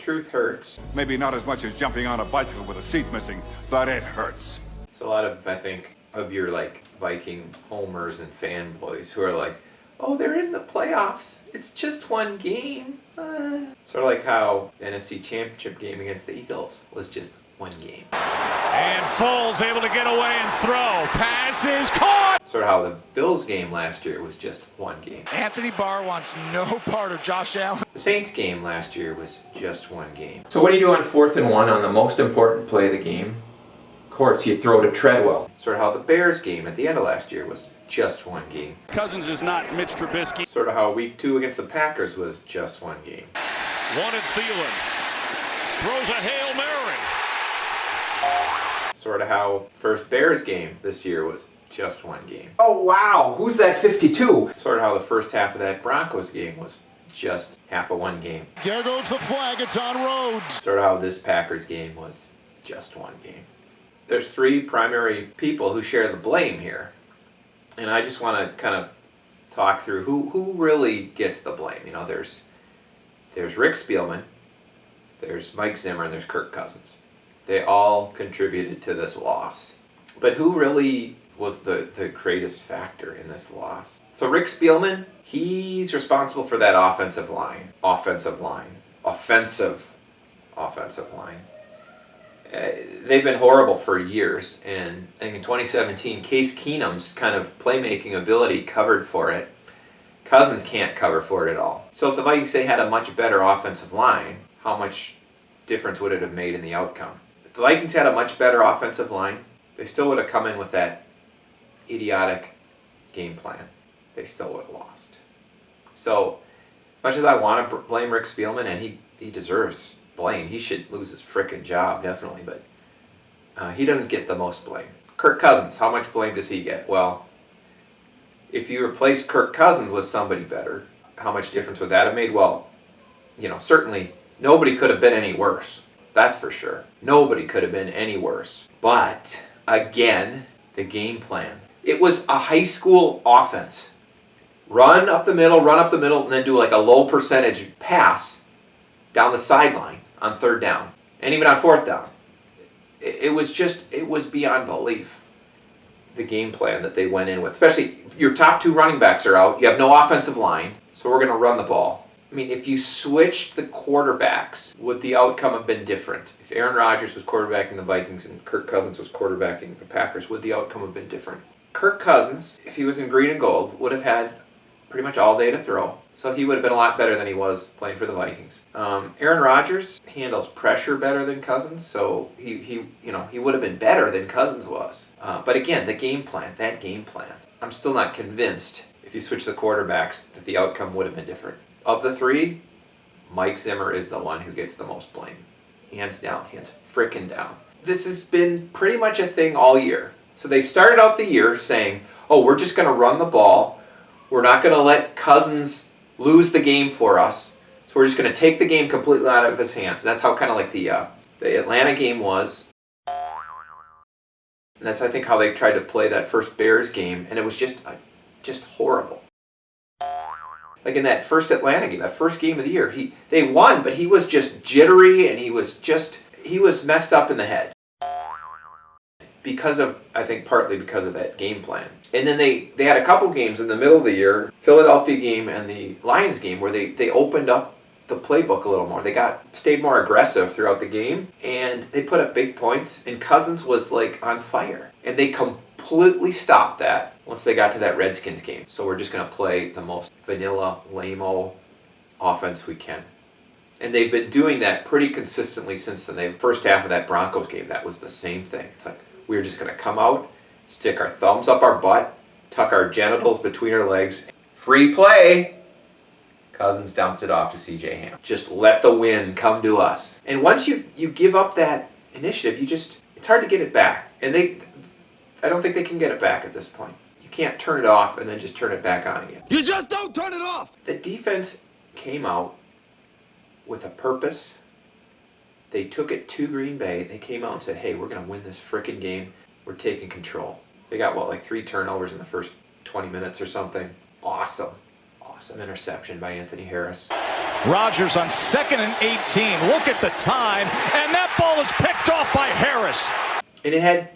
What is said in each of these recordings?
truth hurts. Maybe not as much as jumping on a bicycle with a seat missing, but it hurts. So a lot of, I think, of your like Viking homers and fanboys who are like, oh, they're in the playoffs. It's just one game. Sort of like how the NFC Championship game against the Eagles was just one game. And Foles able to get away and throw. Pass is caught! Sort of how the Bills game last year was just one game. Anthony Barr wants no part of Josh Allen. The Saints game last year was just one game. So what do you do on 4th and 1 on the most important play of the game? Of course, you throw to Treadwell. Sort of how the Bears game at the end of last year was just one game. Cousins is not Mitch Trubisky. Sort of how week 2 against the Packers was just one game. Wanted Thielen. Throws a Hail Mary. Sort of how first Bears game this year was just one game. Oh wow, who's that 52? Sort of how the first half of that Broncos game was just half of one game. There goes the flag, it's on Rhodes. Sort of how this Packers game was just one game. There's 3 primary people who share the blame here. And I just want to kind of talk through who really gets the blame. You know, there's Rick Spielman, there's Mike Zimmer, and there's Kirk Cousins. They all contributed to this loss. But who really was the greatest factor in this loss? So Rick Spielman, he's responsible for that offensive line. They've been horrible for years, and I think in 2017, Case Keenum's kind of playmaking ability covered for it. Cousins can't cover for it at all. So if the Vikings, say, had a much better offensive line, how much difference would it have made in the outcome? If the Vikings had a much better offensive line, they still would have come in with that idiotic game plan. They still would have lost. So, as much as I want to blame Rick Spielman, and he deserves blame, he should lose his frickin' job, definitely, but he doesn't get the most blame. Kirk Cousins, how much blame does he get? Well, if you replace Kirk Cousins with somebody better, how much difference would that have made? Well, you know, certainly nobody could have been any worse. That's for sure. Nobody could have been any worse. But, again, the game plan. It was a high school offense. Run up the middle, and then do like a low percentage pass down the sideline on 3rd down. And even on 4th down. It was beyond belief, the game plan that they went in with. Especially, your top 2 running backs are out. You have no offensive line, so we're going to run the ball. I mean, if you switched the quarterbacks, would the outcome have been different? If Aaron Rodgers was quarterbacking the Vikings and Kirk Cousins was quarterbacking the Packers, would the outcome have been different? Kirk Cousins, if he was in green and gold, would have had pretty much all day to throw. So he would have been a lot better than he was playing for the Vikings. Aaron Rodgers handles pressure better than Cousins, so he would have been better than Cousins was. But again, that game plan, I'm still not convinced if you switch the quarterbacks that the outcome would have been different. Of the 3, Mike Zimmer is the one who gets the most blame. Hands down, hands frickin' down. This has been pretty much a thing all year. So they started out the year saying, oh, we're just going to run the ball. We're not going to let Cousins lose the game for us. So we're just going to take the game completely out of his hands. And that's how kind of like the Atlanta game was. And that's, I think, how they tried to play that first Bears game. And it was just horrible. Like in that first Atlanta game, that first game of the year, they won, but he was just jittery and he was messed up in the head. Partly because of that game plan. And then they had a couple games in the middle of the year, Philadelphia game and the Lions game, where they opened up the playbook a little more. They stayed more aggressive throughout the game, and they put up big points, and Cousins was like on fire. And they completely stopped that once they got to that Redskins game. So we're just going to play the most vanilla, lame-o offense we can. And they've been doing that pretty consistently since the first half of that Broncos game. That was the same thing. It's like, we're just going to come out, stick our thumbs up our butt, tuck our genitals between our legs. Free play! Cousins dumps it off to C.J. Ham. Just let the win come to us. And once you give up that initiative, it's hard to get it back. And I don't think they can get it back at this point. You can't turn it off and then just turn it back on again. You just don't turn it off! The defense came out with a purpose. They took it to Green Bay. They came out and said, hey, we're going to win this frickin' game. We're taking control. They got, 3 turnovers in the first 20 minutes or something. Awesome. Awesome interception by Anthony Harris. Rodgers on 2nd and 18. Look at the time, and that ball is picked off by Harris. And it had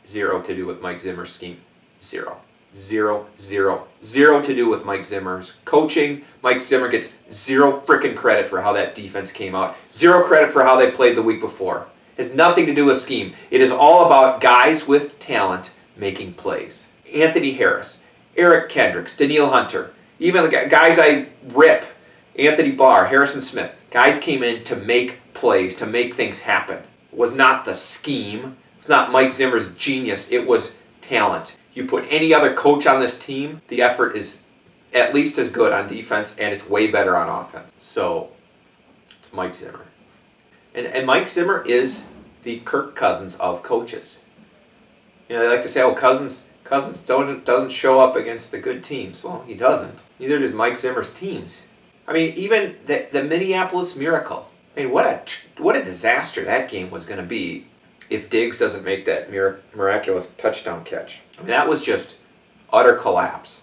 zero to do with Mike Zimmer's scheme. Zero. Zero to do with Mike Zimmer's coaching. Mike Zimmer gets zero freaking credit for how that defense came out. Zero credit for how they played the week before. It has nothing to do with scheme. It is all about guys with talent making plays. Anthony Harris, Eric Kendricks, Danielle Hunter, even the guys I rip, Anthony Barr, Harrison Smith, guys came in to make plays, to make things happen. It was not the scheme. It was not Mike Zimmer's genius. It was talent. You put any other coach on this team, the effort is at least as good on defense, and it's way better on offense. So, it's Mike Zimmer. And Mike Zimmer is the Kirk Cousins of coaches. You know, they like to say, oh, Cousins doesn't show up against the good teams. Well, he doesn't. Neither does Mike Zimmer's teams. I mean, even the Minneapolis Miracle. I mean, what a disaster that game was going to be if Diggs doesn't make that miraculous touchdown catch. I mean, that was just utter collapse.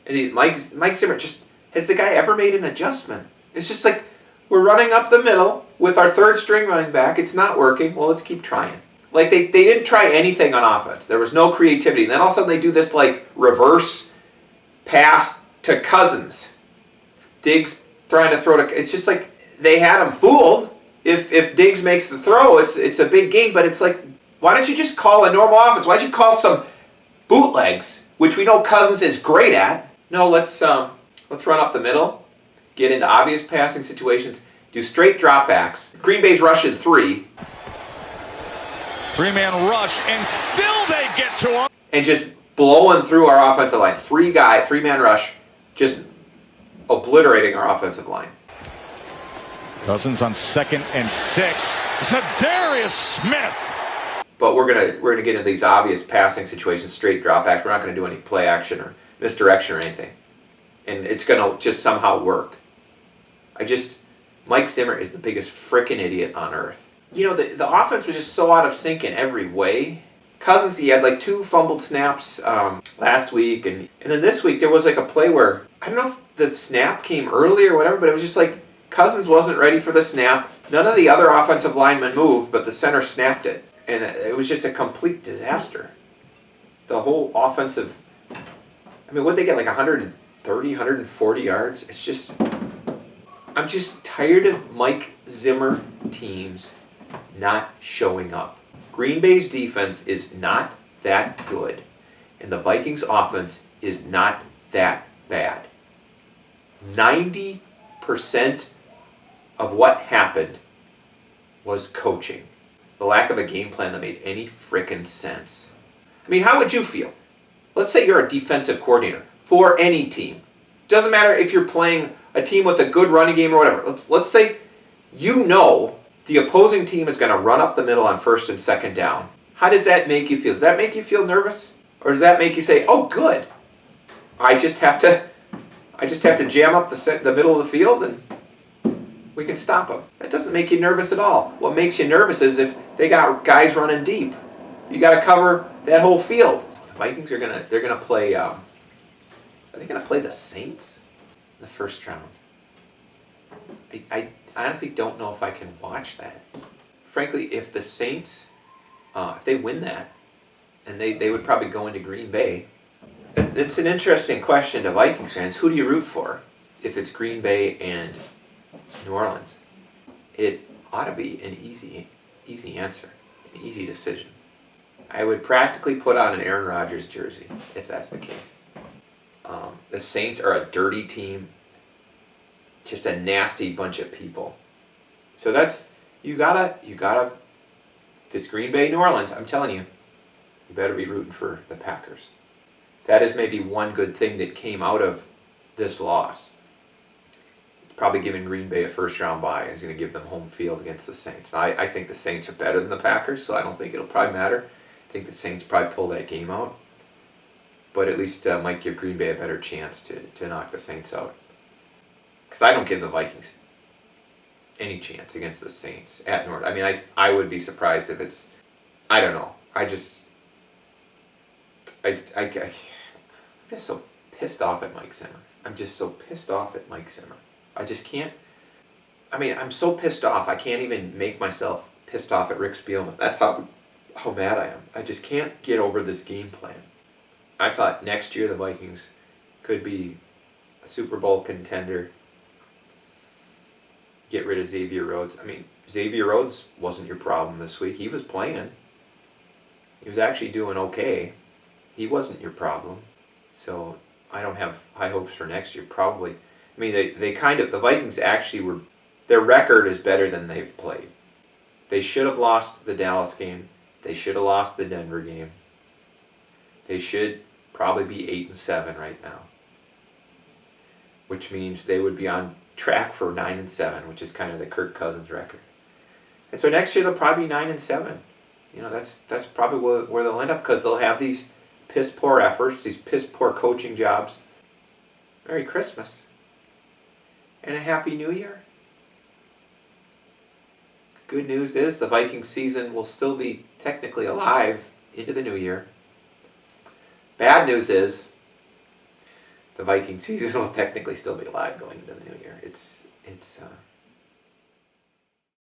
And Mike Zimmer just, has the guy ever made an adjustment? It's just like, we're running up the middle with our third string running back. It's not working. Well, let's keep trying. Like, they didn't try anything on offense. There was no creativity. And then all of a sudden they do this, like, reverse pass to Cousins. Diggs trying to throw to... It's just like they had him fooled. If Diggs makes the throw, it's a big game. But it's like, why don't you just call a normal offense? Why don't you call some bootlegs, which we know Cousins is great at? No, let's run up the middle, get into obvious passing situations, do straight dropbacks. Green Bay's rushing 3. 3-man rush, and still they get to him. And just blowing through our offensive line. 3-man rush, just obliterating our offensive line. Cousins on 2nd and 6. Zadarius Smith. But we're gonna get into these obvious passing situations, straight dropbacks. We're not gonna do any play action or misdirection or anything. And it's gonna just somehow work. Mike Zimmer is the biggest frickin' idiot on earth. You know, the offense was just so out of sync in every way. Cousins, he had like 2 fumbled snaps last week, and then this week there was like a play where, I don't know if the snap came early or whatever, but it was just like Cousins wasn't ready for the snap. None of the other offensive linemen moved, but the center snapped it. And it was just a complete disaster. The whole offensive, I mean, what'd they get, like 130, 140 yards? It's just, I'm just tired of Mike Zimmer teams not showing up. Green Bay's defense is not that good, and the Vikings offense is not that bad. 90% of what happened was coaching. The lack of a game plan that made any frickin' sense. I mean, how would you feel? Let's say you're a defensive coordinator for any team. Doesn't matter if you're playing a team with a good running game or whatever. Let's say you know the opposing team is going to run up the middle on 1st and 2nd down. How does that make you feel? Does that make you feel nervous? Or does that make you say, oh, good, I just have to jam up the middle of the field and we can stop them? That doesn't make you nervous at all. What makes you nervous is if they got guys running deep. You got to cover that whole field. The Vikings are gonna play. Are they gonna play the Saints in the 1st round? I honestly don't know if I can watch that. Frankly, if the Saints, if they win that, and they would probably go into Green Bay. It's an interesting question to Vikings fans. Who do you root for if it's Green Bay and New Orleans? It ought to be an easy answer, an easy decision. I would practically put on an Aaron Rodgers jersey if that's the case. The Saints are a dirty team, just a nasty bunch of people. So that's, you gotta, if it's Green Bay, New Orleans, I'm telling you, you better be rooting for the Packers. That is maybe one good thing that came out of this loss. It's probably giving Green Bay a 1st round bye. It's going to give them home field against the Saints. Now, I think the Saints are better than the Packers, so I don't think it'll probably matter. I think the Saints probably pull that game out. But at least might give Green Bay a better chance to knock the Saints out. Because I don't give the Vikings any chance against the Saints at North. I mean, I would be surprised if it's, I don't know. I'm just so pissed off at Mike Zimmer. I'm just so pissed off at Mike Zimmer. I just can't. I mean, I'm so pissed off, I can't even make myself pissed off at Rick Spielman. That's how mad I am. I just can't get over this game plan. I thought next year the Vikings could be a Super Bowl contender. Get rid of Xavier Rhodes. I mean, Xavier Rhodes wasn't your problem this week. He was playing. He was actually doing okay. He wasn't your problem. So I don't have high hopes for next year. Probably. I mean, the Vikings actually were, their record is better than they've played. They should have lost the Dallas game. They should have lost the Denver game. They should probably be 8-7 right now. Which means they would be on track for 9-7, which is kind of the Kirk Cousins record. And so next year they'll probably be 9-7. You know, that's probably where they'll end up, because they'll have these piss poor efforts, these piss poor coaching jobs. Merry Christmas. And a Happy New Year. Good news is the Vikings season will still be technically alive into the new year. Bad news is the Viking season will technically still be alive going into the new year. It's